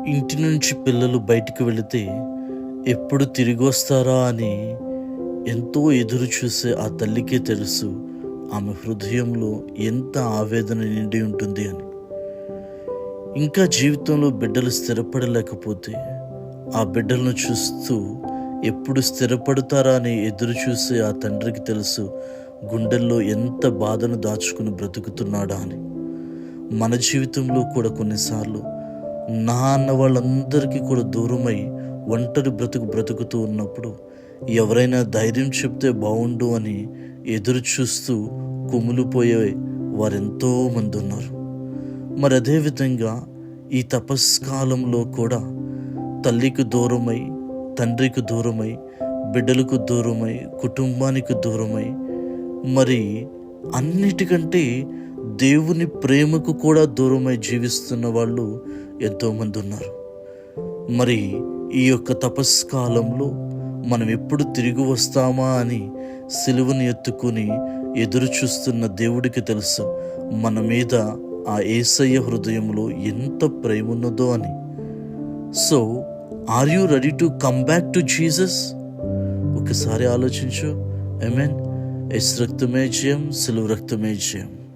ఇంటి నుంచి పిల్లలు బయటికి వెళితే ఎప్పుడు తిరిగి వస్తారా అని ఎంతో ఎదురు చూసే ఆ తల్లికే తెలుసు ఆమె హృదయంలో ఎంత ఆవేదన నిండి ఉంటుంది అని. ఇంకా జీవితంలో బిడ్డలు స్థిరపడలేకపోతే ఆ బిడ్డలను చూస్తూ ఎప్పుడు స్థిరపడతారా అని ఎదురు చూసే ఆ తండ్రికి తెలుసు గుండెల్లో ఎంత బాధను దాచుకుని బ్రతుకుతున్నాడా అని. మన జీవితంలో కూడా కొన్నిసార్లు నా అన్న వాళ్ళందరికీ కూడా దూరమై ఒంటరి బ్రతుకుతూ ఉన్నప్పుడు ఎవరైనా ధైర్యం చెప్తే బాగుండు అని ఎదురు చూస్తూ కుమిలిపోయే వారెంతో మంది ఉన్నారు. మరి అదేవిధంగా ఈ తపస్కాలంలో కూడా తల్లికి దూరమై, తండ్రికి దూరమై, బిడ్డలకు దూరమై, కుటుంబానికి దూరమై, మరి అన్నిటికంటే దేవుని ప్రేమకు కూడా దూరమై జీవిస్తున్న వాళ్ళు ఎంతోమంది ఉన్నారు. మరి ఈ యొక్క తపస్కాలంలో మనం ఎప్పుడు తిరిగి వస్తామా అని సిలువను ఎత్తుకుని ఎదురు చూస్తున్న దేవుడికి తెలుసు మన మీద ఆ యేసయ్య హృదయంలో ఎంత ప్రేమ ఉన్నదో అని. So are you ready to come back to Jesus? ఒకసారి ఆలోచించు. ఆమేన్. యేసు రక్తమే జయం, సిలువ రక్తమే జయం.